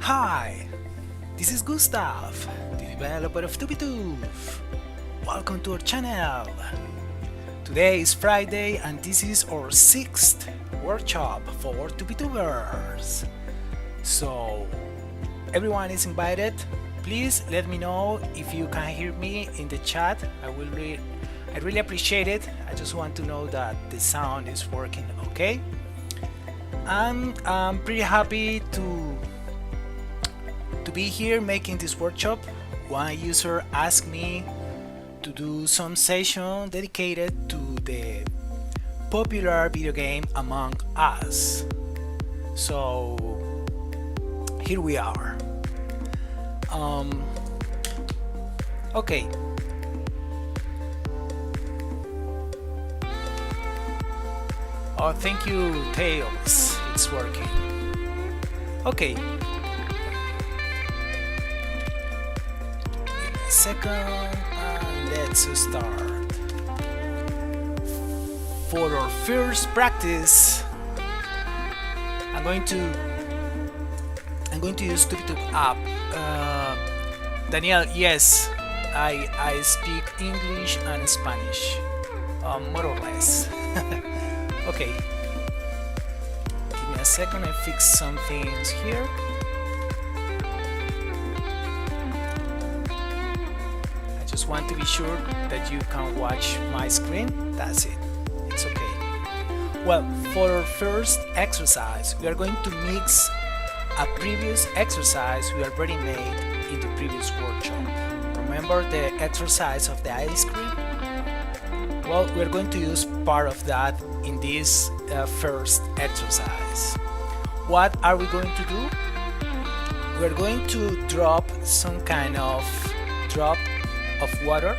Hi, this is Gustav, the developer of Tubitube. Welcome to our channel. Today is Friday and this is our 6th workshop for Tubitubers. So, everyone is invited. Please let me know if you can hear me in the chat. I really appreciate it. I just want to know that the sound is working okay. I'm pretty happy to be here making this workshop. One user asked me to do some session dedicated to the popular video game Among Us. So here we are. Okay. Oh, thank you, Tails. It's working. Okay. Second, and let's start. For our first practice, I'm going to use Tubitube app. Daniel, yes, I speak English and Spanish, more or less. Okay, give me a second. I fix some things here. Just want to be sure that you can watch my screen. That's it. It's okay. Well, for our first exercise, we are going to mix a previous exercise we already made in the previous workshop. Remember the exercise of the ice cream? Well, we're going to use part of that in this first exercise. What are we going to do? We're going to drop some kind of drop of water,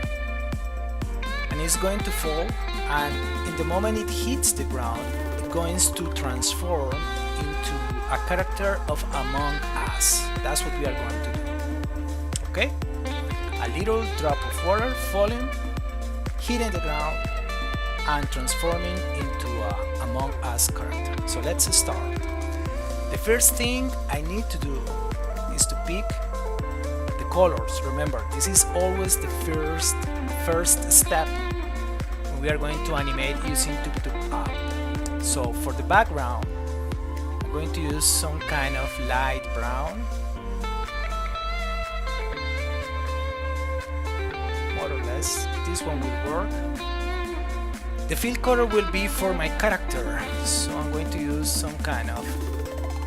and it's going to fall, and in the moment it hits the ground, it's going to transform into a character of Among Us. That's what we are going to do. Okay? A little drop of water falling, hitting the ground, and transforming into a Among Us character. So let's start. The first thing I need to do is to pick colors. Remember, this is always the first step when we are going to animate using Tubitube app. So for the background, I'm going to use some kind of light brown, more or less. This one will work. The fill color will be for my character, so I'm going to use some kind of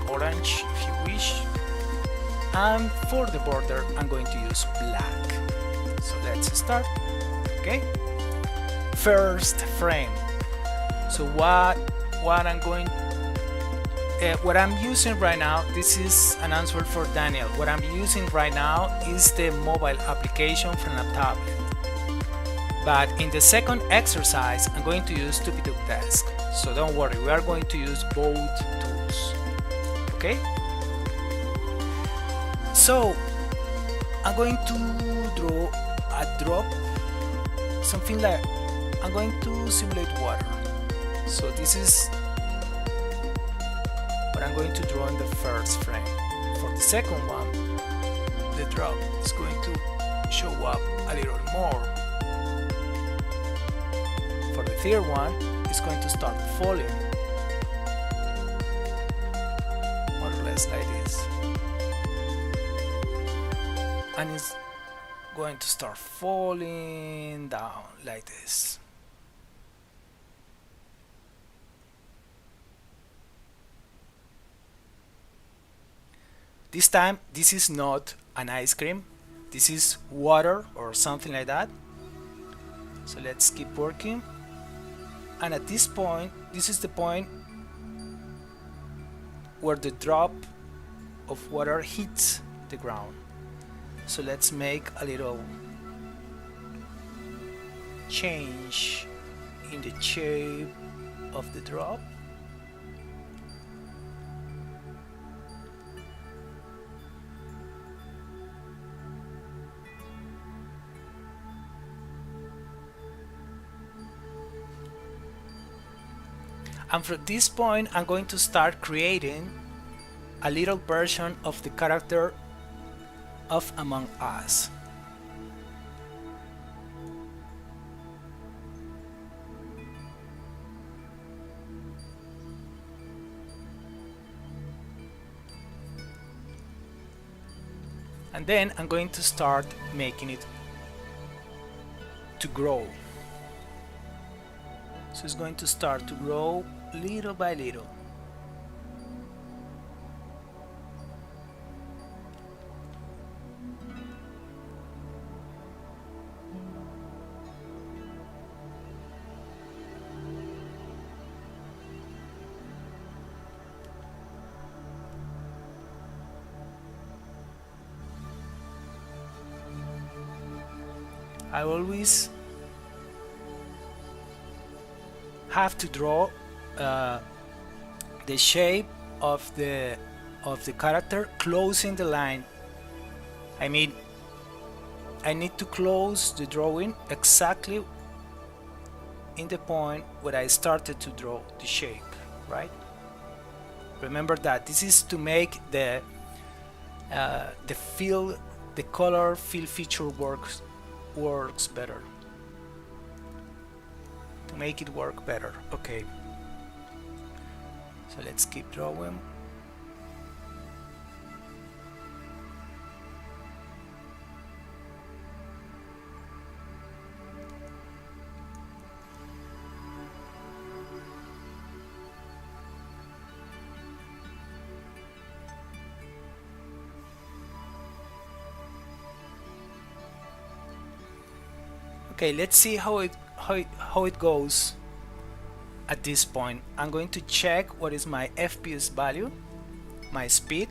orange if you wish. And for the border, I'm going to use black. So let's start. Okay. First frame. So what I'm using right now, this is an answer for Daniel. What I'm using right now is the mobile application from a tablet. But in the second exercise, I'm going to use Tubitube Desk. So don't worry, we are going to use both tools. Okay. So I'm going to draw a drop, something like I'm going to simulate water. So this is what I'm going to draw in the first frame. For the second one, the drop is going to show up a little more. For the third one, it's going to start falling, more or less like this. And it's going to start falling down like this. This time, this is not an ice cream, this is water or something like that. So let's keep working. And at this point, this is the point where the drop of water hits the ground. So let's make a little change in the shape of the drop. And from this point, I'm going to start creating a little version of the character of Among Us. And then I'm going to start making it to grow. So it's going to start to grow little by little. I always have to draw the shape of the character closing the line. I mean, I need to close the drawing exactly in the point where I started to draw the shape, right? Remember that this is to make the color fill feature works better, to make it work better. Okay, so let's keep drawing. Okay, let's see how it goes at this point. I'm going to check what is my FPS value. My speed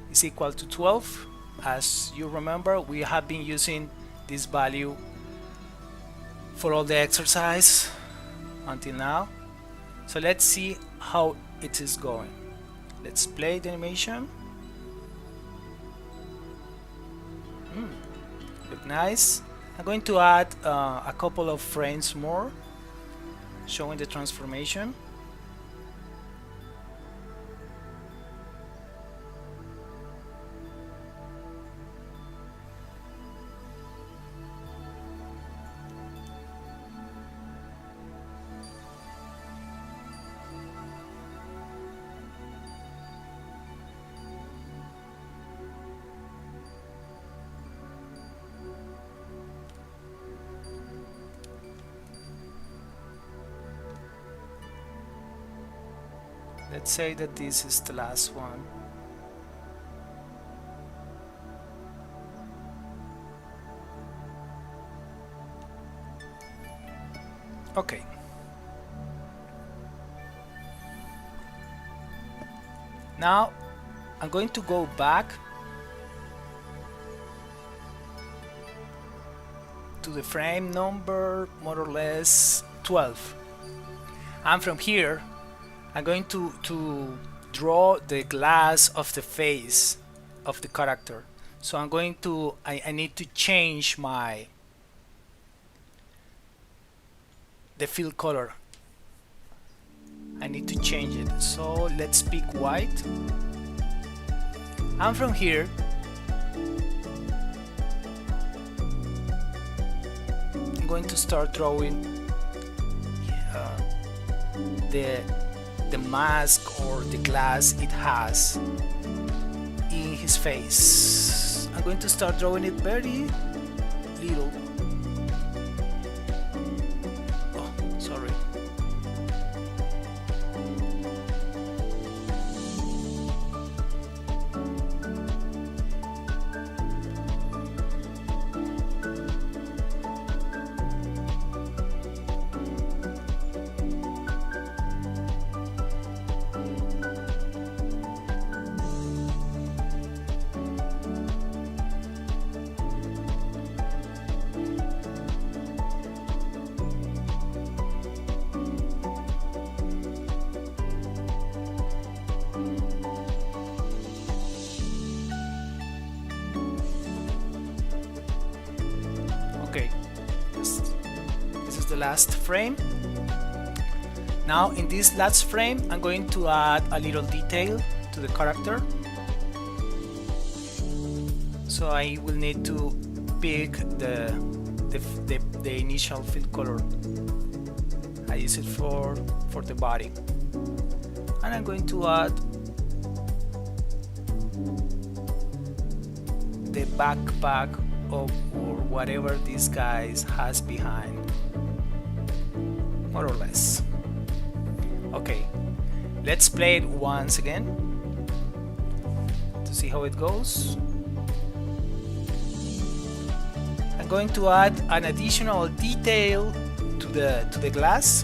is equal to 12. As you remember, we have been using this value for all the exercise until now. So let's see how it is going. Let's play the animation. Look nice. I'm going to add a couple of frames more showing the transformation. Let's say that this is the last one. Okay. Now I'm going to go back to the frame number more or less 12, and from here I'm going to draw the glass of the face of the character. So I'm going to I need to change the fill color. I need to change it. So let's pick white, and from here I'm going to start drawing the mask or the glass it has in his face. I'm going to start drawing it very little. Oh, sorry. Okay, this is the last frame. Now in this last frame I'm going to add a little detail to the character. So I will need to pick the initial fill color. I use it for the body, and I'm going to add the backpack of or whatever this guy has behind, more or less. Okay, let's play it once again to see how it goes. I'm going to add an additional detail to the glass,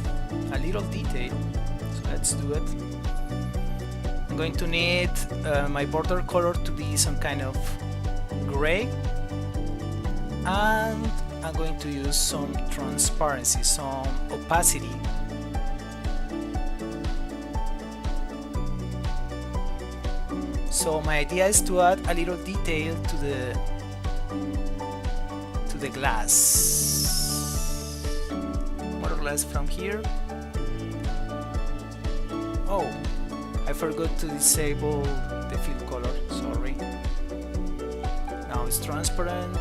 a little detail. So let's do it. I'm going to need my border color to be some kind of gray, and I'm going to use some transparency, some opacity. So my idea is to add a little detail to the glass, more or less from here. Oh, I forgot to disable the fill color, sorry. Now it's transparent.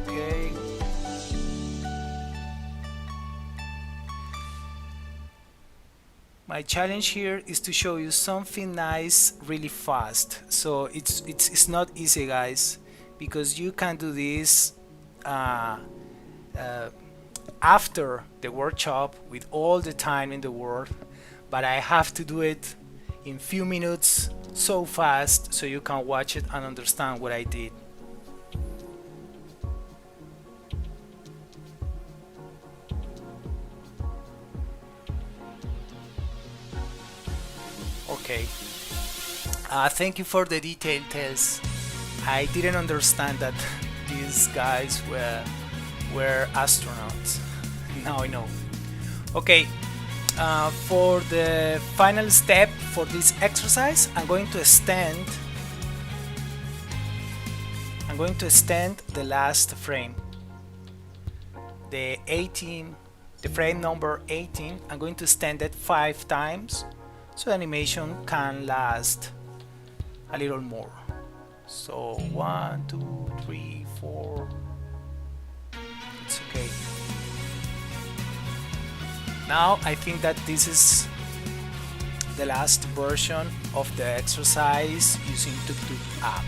Okay. My challenge here is to show you something nice really fast. So it's not easy, guys, because you can do this after the workshop with all the time in the world, but I have to do it in few minutes so fast so you can watch it and understand what I did. Okay, thank you for the details. I didn't understand that these guys were astronauts. Now I know. Okay, for the final step for this exercise, I'm going to extend the last frame, the frame number 18. I'm going to extend it 5 times so the animation can last a little more. So 1, 2, 3, 4. It's okay. Now I think that this is the last version of the exercise using Tuk app.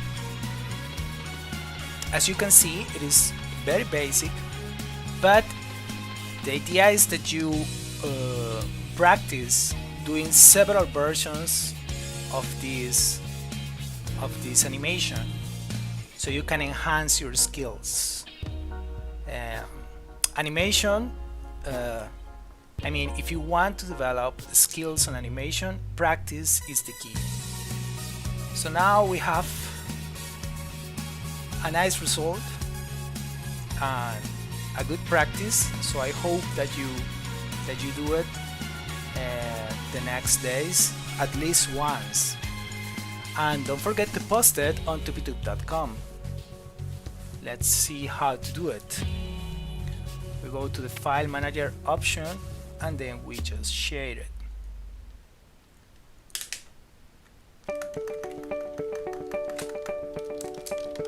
As you can see, it is very basic, but the idea is that you practice doing several versions of this animation so you can enhance your skills. Animation, I mean, if you want to develop skills on animation, practice is the key. So now we have a nice result and a good practice, so I hope that you do it the next days at least once, and don't forget to post it on tupitube.com. Let's see how to do it. We go to the file manager option and then we just share it.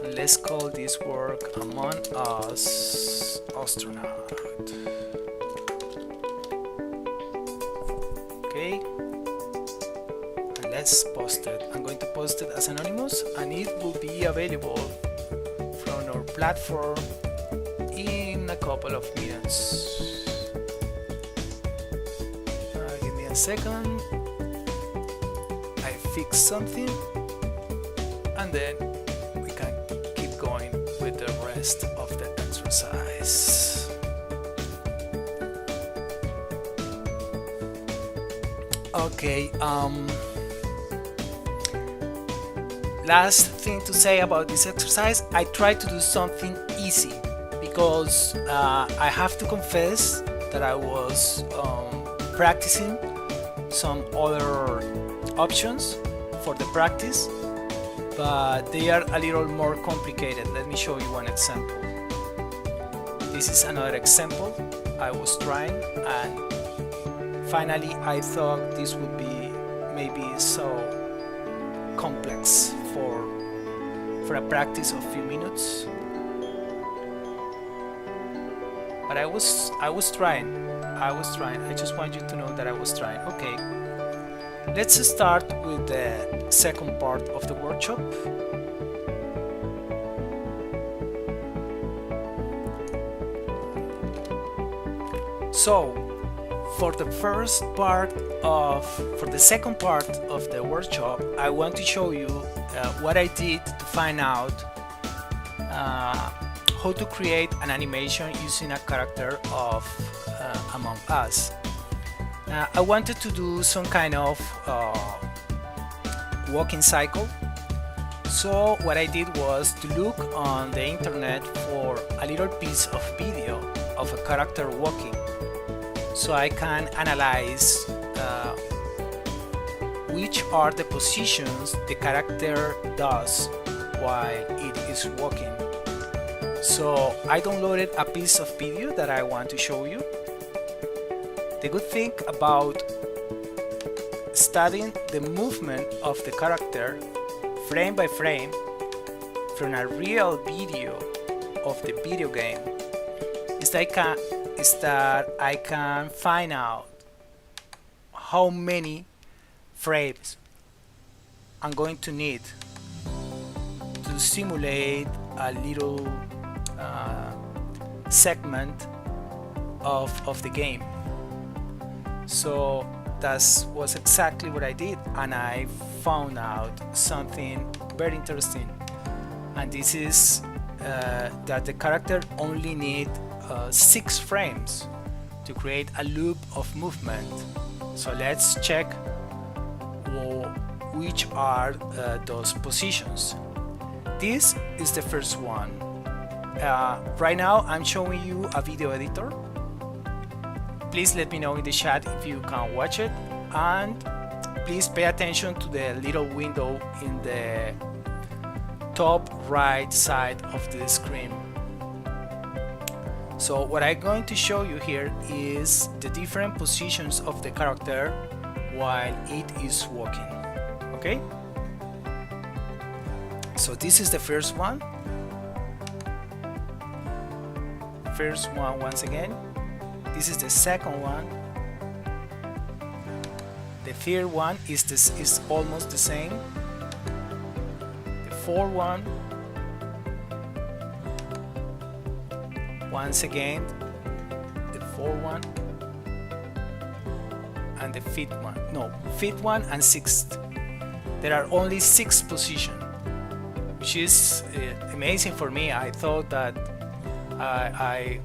And let's call this work Among Us Astronaut. Okay, and let's post it. I'm going to post it as anonymous and it will be available from our platform in a couple of minutes. Give me a second. I fix something and then we can keep going with the rest of the exercise. Okay, last thing to say about this exercise, I tried to do something easy because I have to confess that I was practicing some other options for the practice, but they are a little more complicated. Let me show you one example. This is another example I was trying, and finally I thought this would be maybe so complex for for a practice of few minutes. But I was trying. I just want you to know that I was trying. Okay. Let's start with the second part of the workshop. So, for the second part of the workshop, I want to show you what I did to find out how to create an animation using a character of Among Us. I wanted to do some kind of walking cycle. So what I did was to look on the internet for a little piece of video of a character walking, so I can analyze which are the positions the character does while it is walking. So I downloaded a piece of video that I want to show you. The good thing about studying the movement of the character frame by frame from a real video of the video game is that I can find out how many frames I'm going to need to simulate a little segment of the game. So that was exactly what I did, and I found out something very interesting, and this is that the character only needs 6 frames to create a loop of movement. So let's check which are those positions. This is the first one. Right now I'm showing you a video editor. Please let me know in the chat if you can watch it, and please pay attention to the little window in the top right side of the screen. So what I'm going to show you here is the different positions of the character while it is walking. Okay? So this is the first one. First one once again. This is the second one. The third one is almost the same. The fourth one. Once again, the fourth one. And the fifth one. No, fifth one and sixth. There are only 6 positions, which is amazing for me. I thought that I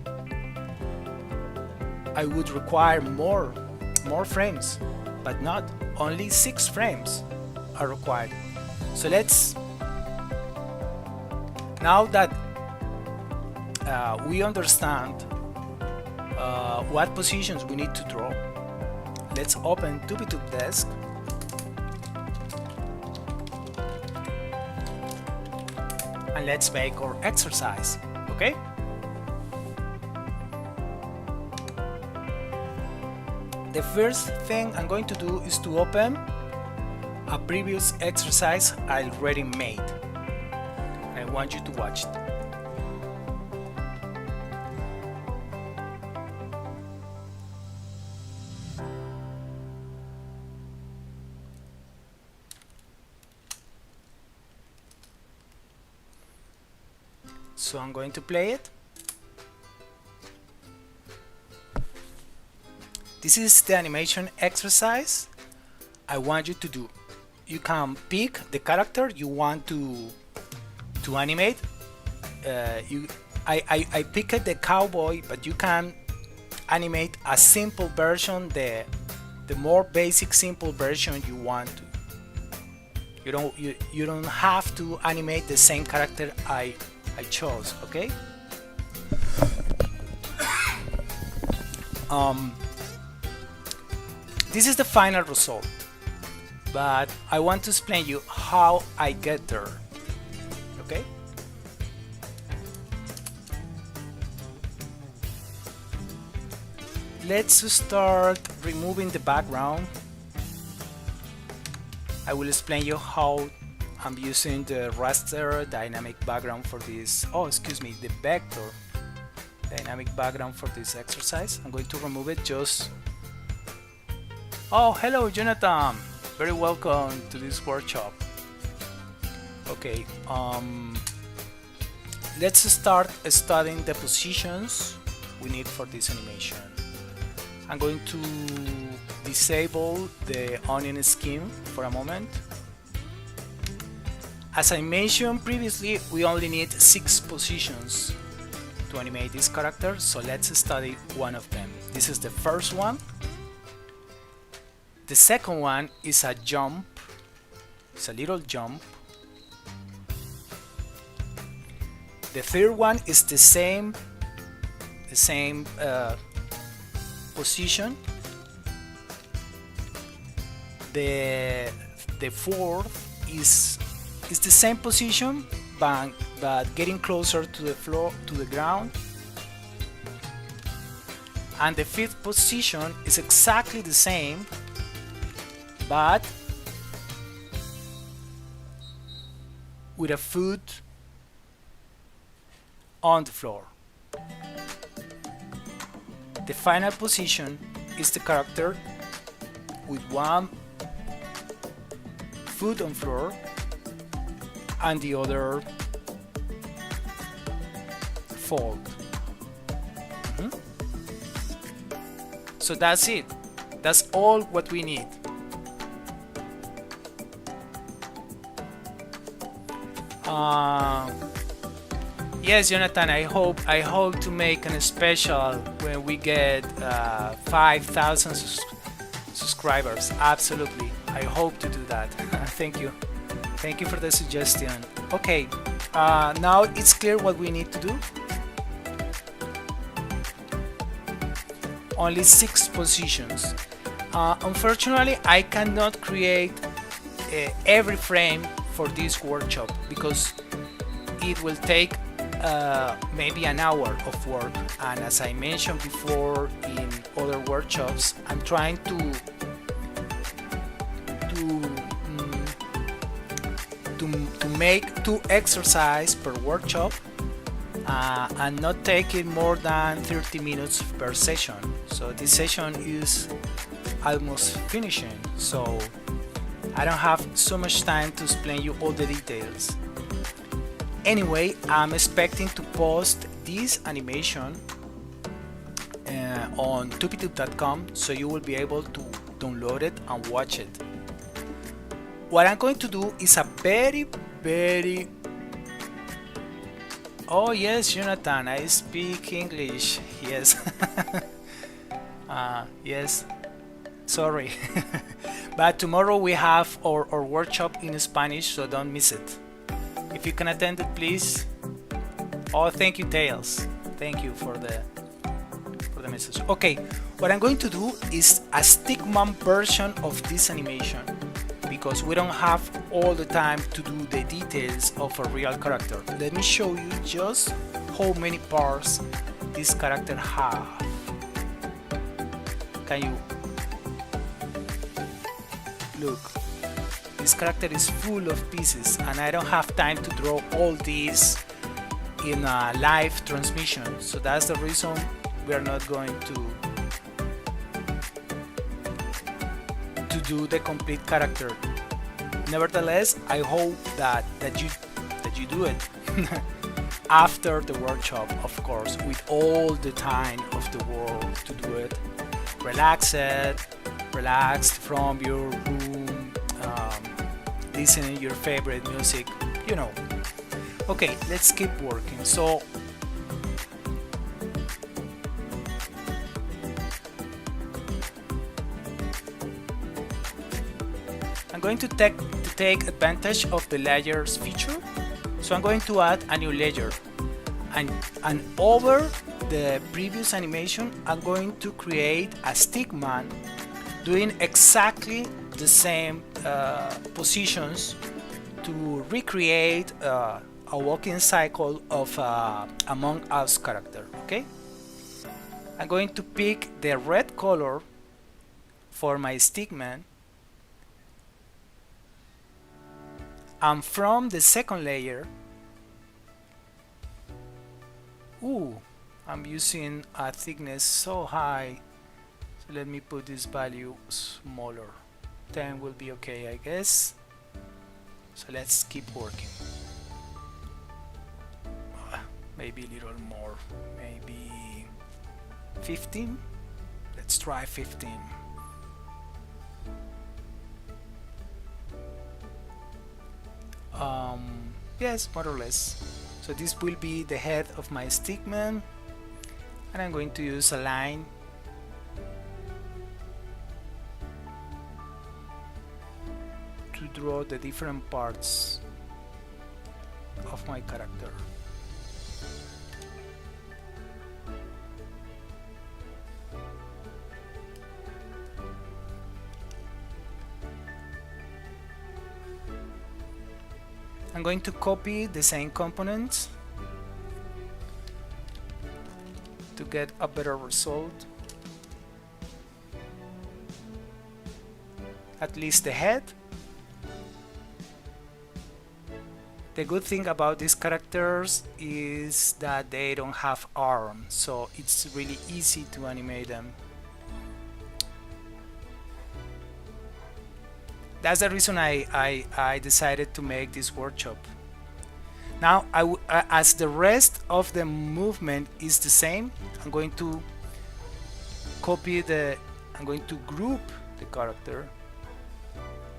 would require more frames, but not. Only 6 frames are required. So let's, now that we understand what positions we need to draw, let's open TubeTube Desk and let's make our exercise. Okay? The first thing I'm going to do is to open a previous exercise I already made. I want you to watch it. So I'm going to play it. This is the animation exercise I want you to do. You can pick the character you want to animate. I picked the cowboy, but you can animate a simple version, the more basic simple version you want to. You don't have to animate the same character I chose. Okay. This is the final result, but I want to explain you how I get there. Okay? Let's start removing the background. I will explain you how I'm using the raster dynamic background for this, oh excuse me, the vector dynamic background for this exercise. I'm going to remove it just. Oh, hello Jonathan, very welcome to this workshop. Okay, let's start studying the positions we need for this animation. I'm going to disable the onion scheme for a moment. As I mentioned previously, we only need 6 positions to animate this character, so let's study one of them. This is the first one. The second one is a jump. It's a little jump. The third one is the same position. The fourth is the same position, but getting closer to the floor, to the ground. And the fifth position is exactly the same, but with a foot on the floor. The final position is the character with one foot on floor and the other fold. So that's it. That's all what we need. Yes, Jonathan, I hope to make a special when we get 5,000 subscribers. Absolutely, I hope to do that. Thank you for the suggestion. Okay, now it's clear what we need to do. Only 6 positions. Unfortunately, I cannot create every frame for this workshop because it will take maybe an hour of work, and as I mentioned before in other workshops, I'm trying to make 2 exercises per workshop and not taking more than 30 minutes per session. So this session is almost finishing, so I don't have so much time to explain you all the details. Anyway, I'm expecting to post this animation on tupitube.com, so you will be able to download it and watch it. What I'm going to do is a very oh yes, Jonathan, I speak English. Yes. Yes, sorry. But tomorrow we have our workshop in Spanish, so don't miss it. If you can attend it, please. Oh, thank you, Tails. Thank you for the message. Okay, what I'm going to do is a stickman version of this animation because we don't have all the time to do the details of a real character. Let me show you just how many parts this character has. Can you look? This character is full of pieces and I don't have time to draw all these in a live transmission, so that's the reason we are not going to do the complete character. Nevertheless, I hope that you do it after the workshop, of course, with all the time of the world to do it. Relaxed from your room, listening your favorite music, you know. Okay, let's keep working. So I'm going to take advantage of the layers feature. So I'm going to add a new layer, and over the previous animation I'm going to create a stickman doing exactly the same positions to recreate a walking cycle of Among Us character. Okay, I'm going to pick the red color for my stickman And from the second layer, I'm using a thickness so high, so let me put this value smaller. 10 will be okay, I guess. So let's keep working. Maybe a little more, maybe 15. Let's try 15. Yes, more or less. So this will be the head of my stickman, and I'm going to use a line to draw the different parts of my character. I'm going to copy the same components to get a better result. At least the head. The good thing about these characters is that they don't have arms, so it's really easy to animate them. That's the reason I decided to make this workshop. Now, as the rest of the movement is the same, I'm going to I'm going to group the character,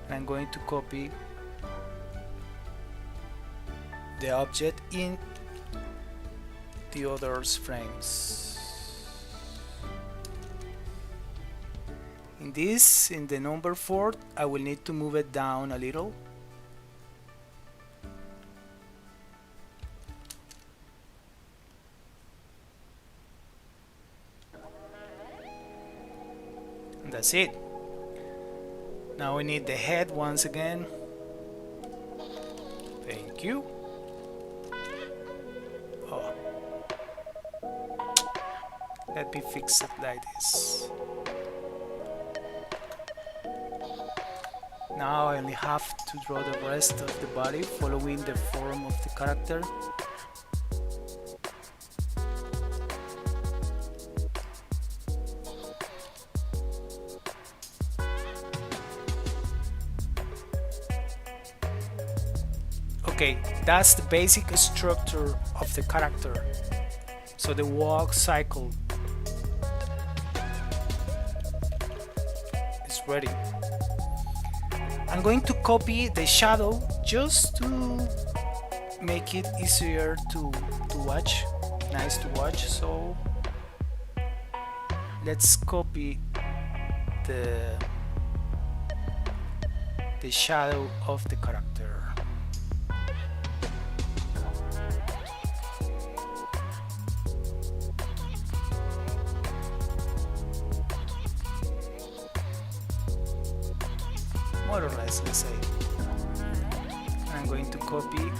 and I'm going to copy the object in the others frames. In the number 4, I will need to move it down a little. And that's it. Now we need the head once again. Thank you. Oh. Let me fix it like this. Now I only have to draw the rest of the body following the form of the character. Okay, that's the basic structure of the character. So the walk cycle is ready. I'm going to copy the shadow just to make it easier to watch, nice to watch. So let's copy the shadow of the character. More or less, let's say. I'm going to copy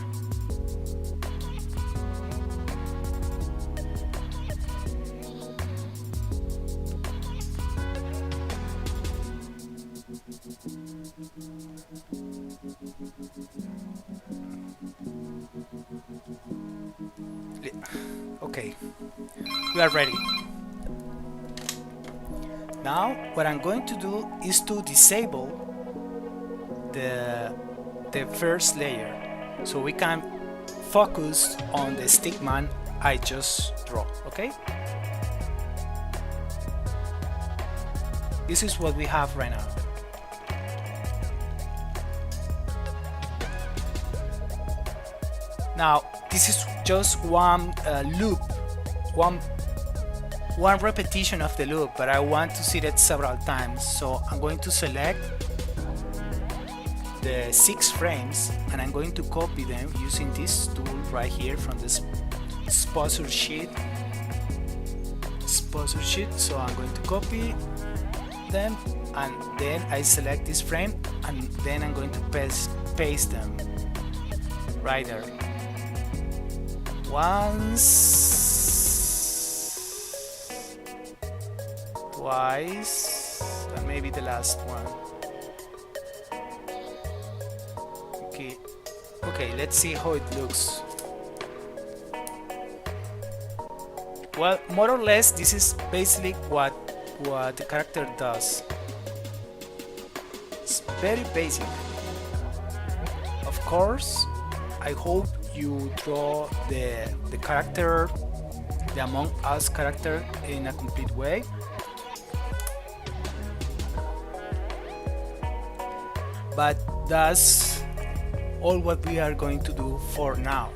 okay, we are ready. Now what I'm going to do is to disable the first layer, so we can focus on the stickman I just draw. Okay, this is what we have right now. Now this is just one loop, one repetition of the loop, but I want to see it several times, so I'm going to select the 6 frames and I'm going to copy them using this tool right here from this exposure sheet. So I'm going to copy them, and then I select this frame, and then I'm going to paste them right there. Once, twice, and maybe the last one. Okay, Okay, let's see how it looks. Well, more or less this is basically what the character does. It's very basic. Of course, I hope you draw the character, the Among Us character, in a complete way. But that's all what we are going to do for now.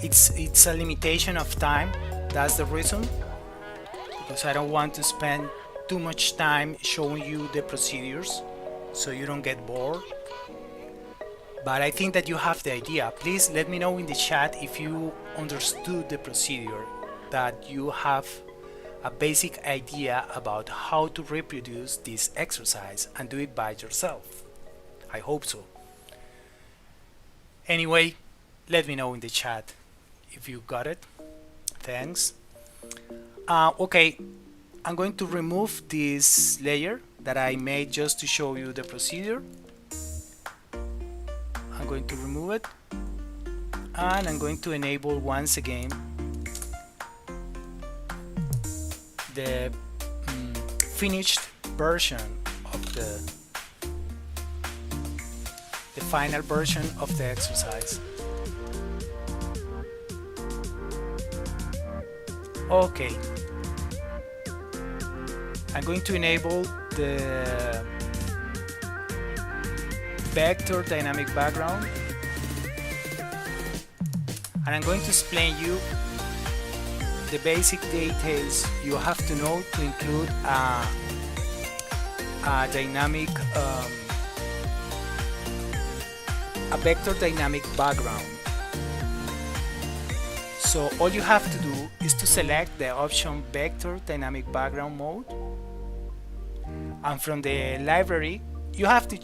It's a limitation of time. That's the reason, because I don't want to spend too much time showing you the procedures so you don't get bored. But I think that you have the idea. Please let me know in the chat if you understood the procedure, that you have a basic idea about how to reproduce this exercise and do it by yourself. I hope so. Anyway, let me know in the chat if you got it. Thanks. Okay, I'm going to remove this layer that I made just to show you the procedure. I'm going to remove it, and I'm going to enable once again the finished version of the final version of the exercise. Okay, I'm going to enable the vector dynamic background, and I'm going to explain you the basic details you have to know to include a dynamic a vector dynamic background. So all you have to do is to select the option vector dynamic background mode, and from the library you have to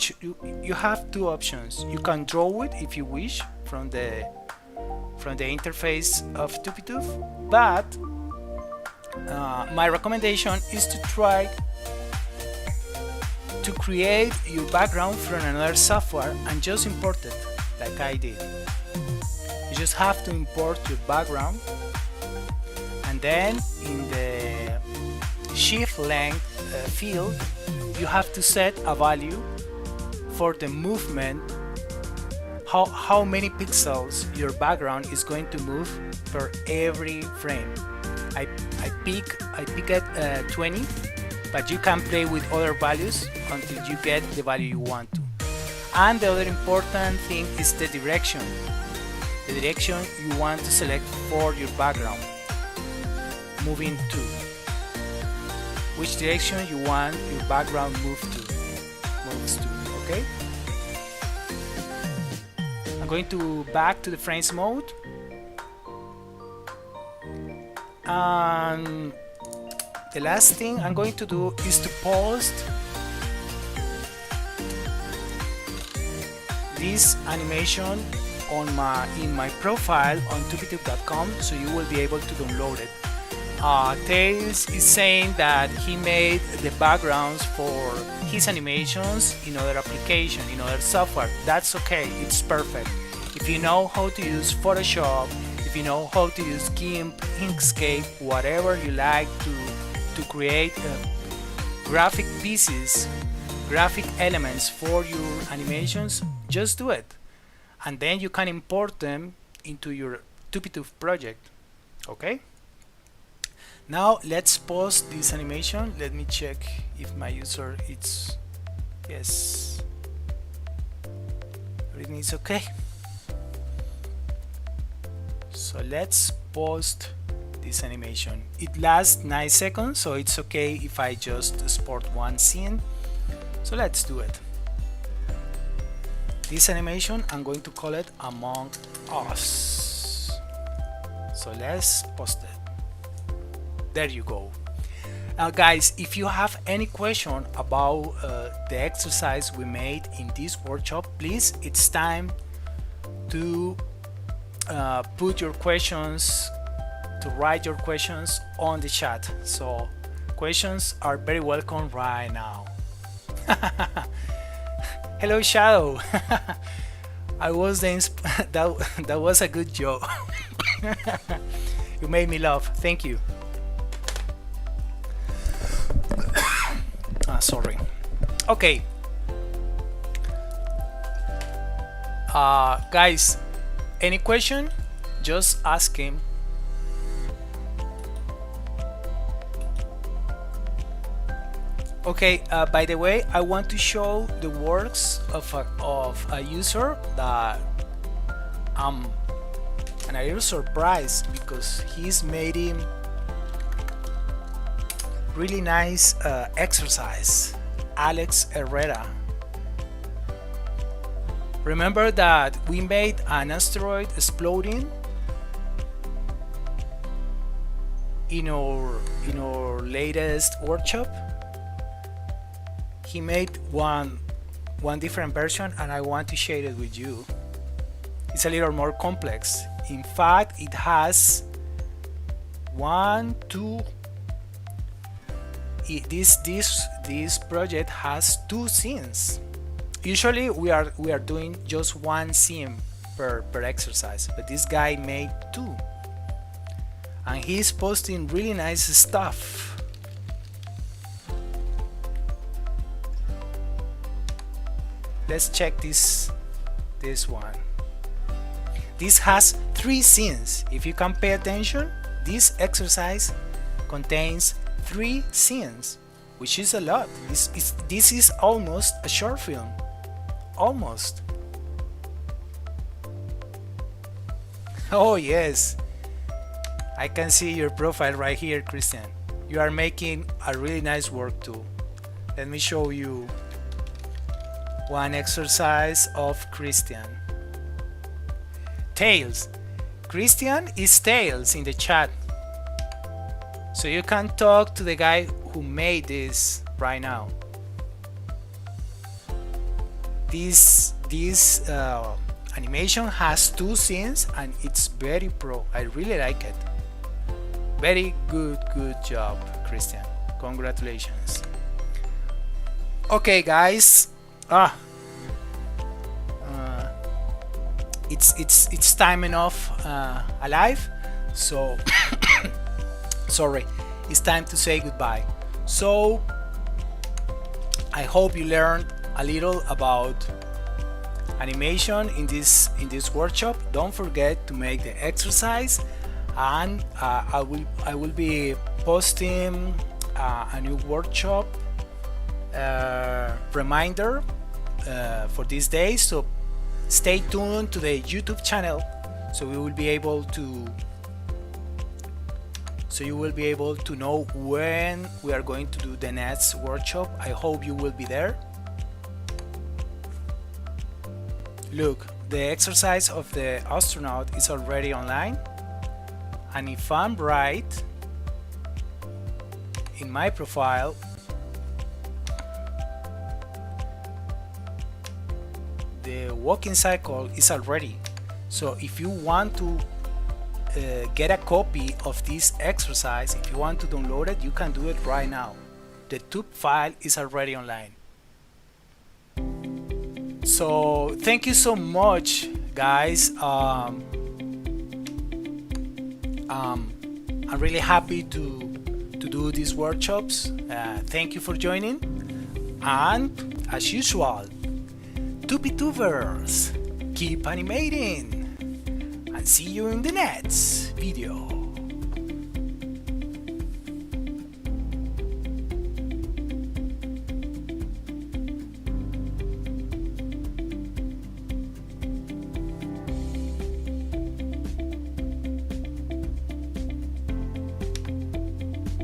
you have two options. You can draw it if you wish from the interface of Tupituf, but my recommendation is to try to create your background from another software and just import it like I did. You just have to import your background, and then in the shift length field you have to set a value for the movement, how many pixels your background is going to move per every frame. I pick at 20, but you can play with other values until you get the value you want to. And the other important thing is the direction you want to select for your background, moving to, which direction you want your background moves to. Okay, I'm going to back to the frames mode, and the last thing I'm going to do is to post this animation in my profile on tupituf.com, so you will be able to download it. Tails is saying that he made the backgrounds for his animations in other application, in other software. That's okay, it's perfect. If you know how to use Photoshop, if you know how to use GIMP, Inkscape, whatever you like to create graphic pieces, graphic elements for your animations, just do it. And then you can import them into your Tupituf project. Okay? Now let's pause this animation. Let me check if my user it's yes, everything is okay. So let's pause this animation. It lasts 9 seconds, so it's okay if I just export one scene. So let's do it. This animation, I'm going to call it Among Us. So let's post it. There you go. Now guys, if you have any question about the exercise we made in this workshop, please, it's time to put your questions, to write your questions on the chat. So questions are very welcome right now. Hello Shadow. I was the that was a good joke. You made me laugh. Thank you. Sorry. Okay. Guys, any question? Just ask him. Okay, by the way, I want to show the works of a user that I'm a little surprised because he's made him really nice exercise. Alex Herrera. Remember that we made an asteroid exploding in our latest workshop? He made one different version and I want to share it with you. It's a little more complex. In fact, it has this project has 2 scenes. Usually we are doing just 1 scene per exercise, but this guy made 2. And he's posting really nice stuff. Let's check this one. This has 3 scenes. If you can pay attention, this exercise contains 3 scenes, which is a lot. This is almost a short film. Almost. Oh yes, I can see your profile right here, Christian. You are making a really nice work too. Let me show you one exercise of Christian. Tails. Christian is Tails in the chat. So you can talk to the guy who made this right now. This animation has 2 scenes and it's very pro. I really like it. Very good job, Christian. Congratulations. Okay, guys. It's time enough alive. So sorry, it's time to say goodbye. So I hope you learned a little about animation in this workshop. Don't forget to make the exercise, and I will be posting a new workshop reminder for these days. So stay tuned to the YouTube channel, so you will be able to know when we are going to do the next workshop. I hope you will be there. Look, the exercise of the astronaut is already online, and if I'm right, in my profile the walking cycle is already. So if you want to get a copy of this exercise, if you want to download it, you can do it right now. The tube file is already online. So thank you so much, guys. I'm really happy to do these workshops. Thank you for joining, and as usual, tubers, keep animating, and see you in the next video.